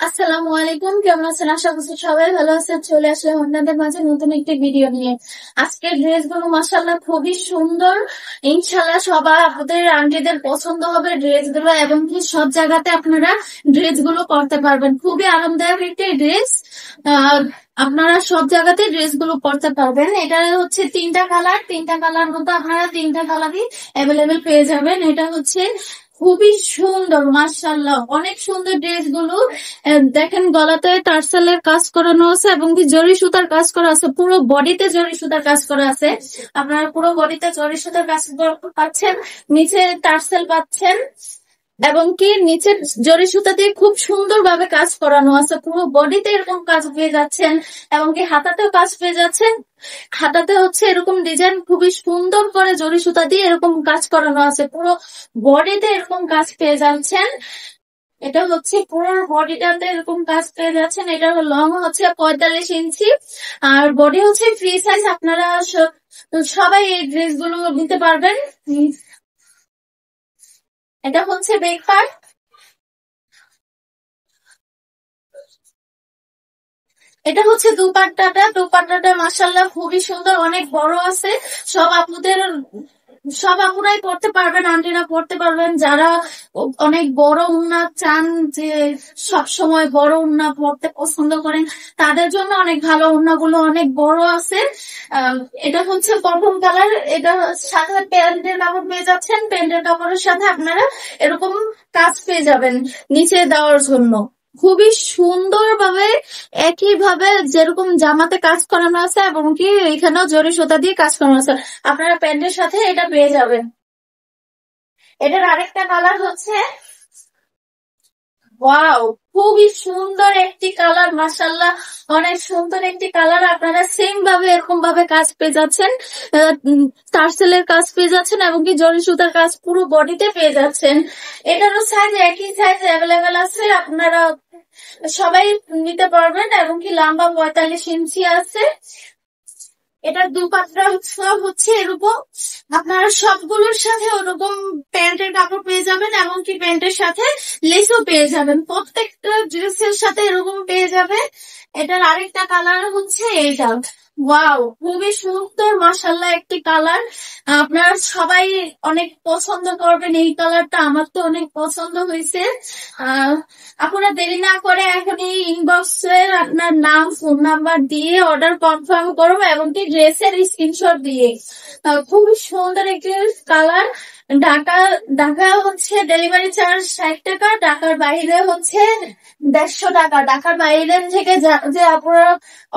আসসালামু আলাইকুম, কেমন আছেন? আশা করছি সবাই ভালো আছেন। চলে আসলাম আপনাদের মাঝে নতুন একটি ভিডিও নিয়ে। আজকের ড্রেস গুলো মাশাআল্লাহ খুবই সুন্দর। ইনশাআল্লাহ সবাই আপনাদের আন্টিদের পছন্দ হবে ড্রেস গুলো, এবং কি সব জায়গাতে আপনারা ড্রেস গুলো পরতে পারবেন। খুবই আরামদায়ক একটি ড্রেস। আহ আপনারা সব জায়গাতে ড্রেস গুলো পরতে পারবেন। এটা হচ্ছে তিনটা কালার মতো আপনারা তিনটা কালারই অ্যাভেলেবেল পেয়ে যাবেন। এটা হচ্ছে খুবই সুন্দর, মাশাআল্লাহ অনেক সুন্দর ড্রেস গুলো। দেখেন গলাতে টার্সেলের কাজ করানো আছে এবং কি জরি সুতার কাজ করা আছে, পুরো বডিতে জরি সুতার কাজ করা আছে। আপনারা পুরো বডিতে জরি সুতার কাজ পাচ্ছেন, নিচে টার্সেল পাচ্ছেন, এবং কি নিচে জরি সুতা দিয়ে খুব সুন্দর ভাবে কাজ করানো আছে। পুরো বডিতে এরকম কাজ পেয়ে যাচ্ছেন, এবং কি হাতাতেও কাজ পেয়ে যাচ্ছেন। হাতাতে হচ্ছে এরকম ডিজাইন খুবই সুন্দর করে জরি সুতা দিয়ে এরকম কাজ করানো আছে, পুরো বডিতে এরকম কাজ পেয়ে যাচ্ছেন। এটা হচ্ছে পুরো বডিটাতে এরকম কাজ পেয়ে যাচ্ছেন। এটার লং হচ্ছে 45 ইঞ্চি, আর বডি হচ্ছে ফ্রি সাইজ। আপনারা সবাই এই ড্রেস গুলো নিতে পারবেন। এটা হচ্ছে ব্যাক পার্ট। এটা হচ্ছে দুপাট্টাটা মাশাআল্লাহ খুবই সুন্দর, অনেক বড় আছে। সব আপুদের সব আপুরাই পড়তে পারবেন, আন্টিরা পড়তে পারবেন, যারা অনেক বড় উন্না চান, যে সব সময় বড় উন্না পড়তে পছন্দ করেন, তাদের জন্য অনেক ভালো। উন্নাগুলো অনেক বড় আছে। আহ, এটা হচ্ছে প্রথম কালার। এটা সাথে প্যান্টের কাপড় পেয়ে যাচ্ছেন, প্যান্টের কাপড়ের সাথে আপনারা এরকম কাজ পেয়ে যাবেন নিচে দেওয়ার জন্য। খুবই সুন্দর ভাবে একই ভাবে যেরকম জামাতে কাজ করানো আছে, এবং কি এখানেও জরি সুতা দিয়ে কাজ করানো আছে। আপনারা প্যান্টের সাথে এটা পেয়ে যাবেন। এটার আরেকটা কালার হচ্ছে, ওয়াও, খুবই সুন্দর একটি কালার, মাশাআল্লাহ অনেক সুন্দর একটি কালার। আপনারা সেম ভাবে এরকম ভাবে কাজ পেয়ে যাচ্ছেন, টার্সেলের কাজ পেয়ে যাচ্ছেন, এবং কি জরি সুতার কাজ পুরো বডিতে পেয়ে যাচ্ছেন। এটারও সাইজ একই সাইজ অ্যাভেলেবেল আছে, আপনারা সবাই নিতে পারবেন, এবং কি লম্বা 45 ইঞ্চি আছে। এটার দুপাট্টা সব হচ্ছে এরকম। আপনারা সবগুলোর সাথে ওরকম প্যান্টের কাপড় পেয়ে যাবেন, এমনকি প্যান্টের সাথে লেসও পেয়ে যাবেন। প্রত্যেকটা ড্রেসের সাথে এরকম পেয়ে যাবে। এটার আরেকটা কালার হচ্ছে এটা। ওয়াও, খুবই সুন্দর মাশাআল্লাহ একটি কালার। আপনারা সবাই অনেক পছন্দ করবেন এই কালারটা, আমার তো অনেক পছন্দ হয়েছে। আহ আপনারা দেরি না করে এখনই ইনবক্সে আপনার নাম ফোন নাম্বার দিয়ে অর্ডার কনফার্ম করুন, এবং কি ড্রেসের স্ক্রিনশট দিয়ে। খুবই সুন্দর একটি কালার। ঢাকা ঢাকা হচ্ছে ডেলিভারি চার্জ 60 টাকা, ঢাকার বাইরে হচ্ছে 150 টাকা। ঢাকার বাইরে থেকে যে আপনারা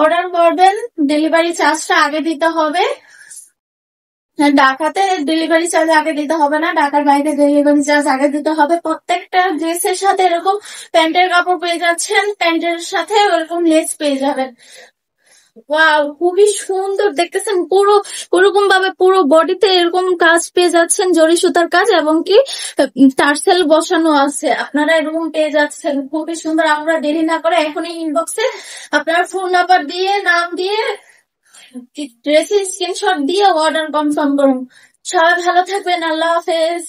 অর্ডার করবেন, ডেলিভারি চার্জটা আগে দিতে হবে। হ্যাঁ, ঢাকাতে ডেলিভারি চার্জ আগে দিতে হবে না, ঢাকার বাইরে ডেলিভারি চার্জ আগে দিতে হবে। প্রত্যেকটা ড্রেসের সাথে এরকম প্যান্টের কাপড় পেয়ে যাচ্ছেন, প্যান্টের সাথে ওরকম লেস পেয়ে যাবেন। ওয়াও, খুবই সুন্দর দেখতেছেন। পুরো ওরকম ভাবে পুরো বডিতে এরকম কাজ পেয়ে যাচ্ছেন, জরি সুতার কাজ, এবং কি টার্সেল বসানো আছে। আপনারা এরকম পেয়ে যাচ্ছেন, খুবই সুন্দর। আমরা দেরি না করে এখনই ইনবক্সে আপনার ফোন নাম্বার দিয়ে নাম দিয়ে ড্রেসের স্ক্রিনশট দিয়ে অর্ডার কনফার্ম করুন। সবাই ভালো থাকবেন, আল্লাহ হাফেজ।